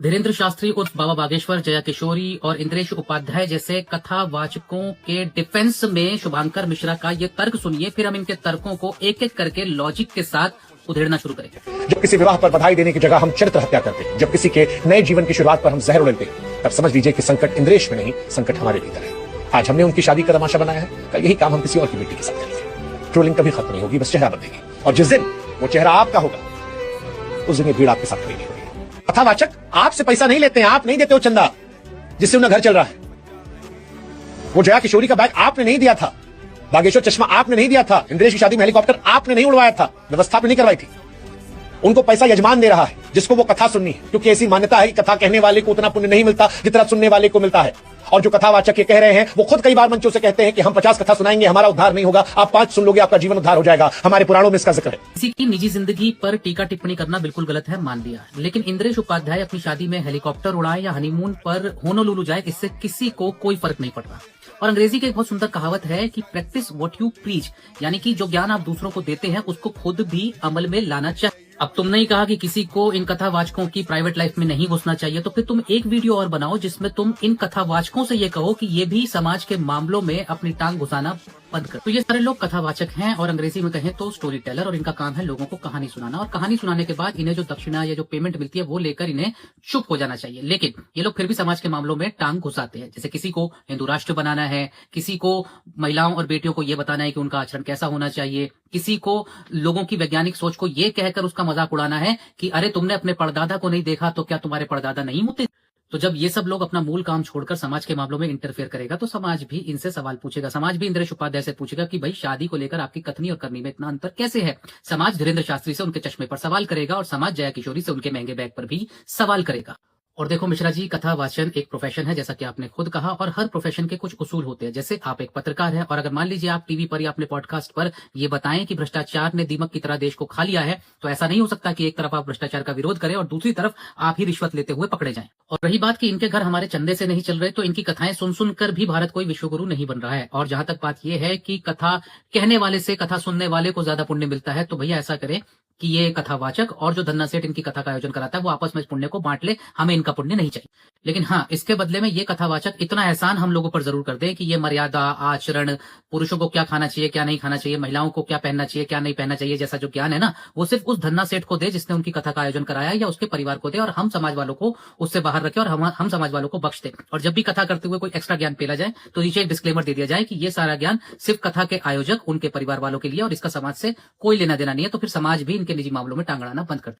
धीरेन्द्र शास्त्री उर्फ बाबा बागेश्वर, जया किशोरी और इंद्रेश उपाध्याय जैसे कथावाचकों के डिफेंस में शुभांकर मिश्रा का ये तर्क सुनिए, फिर हम इनके तर्कों को एक एक करके लॉजिक के साथ उधेड़ना शुरू करेंगे। जब किसी विवाह पर बधाई देने की जगह हम चरित्र हत्या करते हैं, जब किसी के नए जीवन की शुरुआत पर हम जहर उड़ेलते हैं, तब समझ लीजिए कि संकट इंद्रेश में नहीं, संकट हमारे भीतर है। आज हमने उनकी शादी का तमाशा बनाया है, कल यही काम हम किसी और की बेटी के साथ करेंगे। ट्रोलिंग कभी खत्म नहीं होगी, बस चेहरा बदलेगी, और जिस दिन वो चेहरा आपका होगा उस दिन ये भीड़ आपके साथ खड़ी नहीं होगी। कथावाचक आपसे पैसा नहीं लेते हैं, आप नहीं देते हो चंदा जिससे उनका घर चल रहा है। वो जया किशोरी का बैग आपने नहीं दिया था, बागेश्वर चश्मा आपने नहीं दिया था, इंद्रेश की शादी में हेलीकॉप्टर आपने नहीं उड़वाया था, व्यवस्था आपने नहीं करवाई थी। उनको पैसा यजमान दे रहा है जिसको वो कथा सुननी है, क्योंकि ऐसी मान्यता है कि कथा कहने वाले को उतना पुण्य नहीं मिलता जितना सुनने वाले को मिलता है। और जो कथावाचक ये कह रहे हैं वो खुद कई बार मंचों से कहते हैं कि हम 50 कथा सुनाएंगे, हमारा उद्धार नहीं होगा, आप 5 सुन लोगे आपका जीवन उद्धार हो जाएगा। हमारे पुराणों में इसका जिक्र है। किसी की निजी जिंदगी पर टीका टिप्पणी करना बिल्कुल गलत है, मान लिया, लेकिन इंद्रेश उपाध्याय अपनी शादी में हेलीकॉप्टर उड़ाए या हनीमून पर होनोलुलु जाए, इससे किसी को कोई फर्क नहीं पड़ रहा। और अंग्रेजी की एक बहुत सुंदर कहावत है कि प्रैक्टिस व्हाट यू प्रीच, यानी कि जो ज्ञान आप दूसरों को देते हैं उसको खुद भी अमल में लाना चाहिए। अब तुमने ही कहा कि किसी को इन कथावाचकों की प्राइवेट लाइफ में नहीं घुसना चाहिए, तो फिर तुम एक वीडियो और बनाओ जिसमें तुम इन कथावाचकों से ये कहो कि ये भी समाज के मामलों में अपनी टांग घुसाना बंद कर। तो ये सारे लोग कथावाचक हैं और अंग्रेजी में कहें तो स्टोरी टेलर, और इनका काम है लोगों को कहानी सुनाना, और कहानी सुनाने के बाद इन्हें जो दक्षिणा या जो पेमेंट मिलती है वो लेकर इन्हें चुप हो जाना चाहिए। लेकिन ये लोग फिर भी समाज के मामलों में टांग घुसाते हैं। जैसे किसी को हिंदू राष्ट्र बनाना है, किसी को महिलाओं और बेटियों को ये बताना है कि उनका आचरण कैसा होना चाहिए, किसी को लोगों की वैज्ञानिक सोच को ये कहकर उसका मजाक उड़ाना है कि अरे तुमने अपने परदादा को नहीं देखा तो क्या तुम्हारे परदादा नहीं मुते। तो जब ये सब लोग अपना मूल काम छोड़कर समाज के मामलों में इंटरफेयर करेगा तो समाज भी इनसे सवाल पूछेगा। समाज भी इंद्रेश उपाध्याय से पूछेगा कि भाई शादी को लेकर आपकी कथनी और करनी में इतना अंतर कैसे है। समाज धीरेन्द्र शास्त्री से उनके चश्मे पर सवाल करेगा और समाज जया किशोरी से उनके महंगे बैग पर भी सवाल करेगा। और देखो मिश्रा जी, कथा वाचन एक प्रोफेशन है, जैसा कि आपने खुद कहा, और हर प्रोफेशन के कुछ उसूल होते हैं। जैसे आप एक पत्रकार हैं और अगर मान लीजिए आप टीवी पर या अपने पॉडकास्ट पर ये बताएं कि भ्रष्टाचार ने दीमक की तरह देश को खा लिया है, तो ऐसा नहीं हो सकता कि एक तरफ आप भ्रष्टाचार का विरोध करें और दूसरी तरफ आप ही रिश्वत लेते हुए पकड़े जाएं। और रही बात कि इनके घर हमारे चंदे से नहीं चल रहे, तो इनकी कथाएं सुन सुनकर भी भारत कोई विश्वगुरु नहीं बन रहा है। और जहां तक बात यह है कि कथा कहने वाले से कथा सुनने वाले को ज्यादा पुण्य मिलता है, तो भैया ऐसा करें कि ये कथावाचक और जो धन्ना सेठ इनकी कथा का आयोजन कराता है वो आपस में इस पुण्य को बांट ले, हमें इनका पुण्य नहीं चाहिए। लेकिन हाँ, इसके बदले में ये कथावाचक इतना एहसान हम लोगों पर जरूर कर दे कि ये मर्यादा, आचरण, पुरुषों को क्या खाना चाहिए क्या नहीं खाना चाहिए, महिलाओं को क्या पहनना चाहिए क्या नहीं पहनना चाहिए, जैसा जो ज्ञान है ना, वो सिर्फ उस धन्ना सेठ को दे जिसने उनकी कथा का आयोजन कराया, या उसके परिवार को दे, और हम समाज वालों को उससे बाहर रखे और हम समाज वालों को बख्श दे। और जब भी कथा करते हुए कोई एक्स्ट्रा ज्ञान पेला जाए तो नीचे एक डिस्क्लेमर दे दिया जाए कि ये सारा ज्ञान सिर्फ कथा के आयोजक, उनके परिवार वालों के लिए, और इसका समाज से कोई लेना देना नहीं है। तो फिर समाज भी इनके निजी मामलों में टांग अड़ाना बंद कर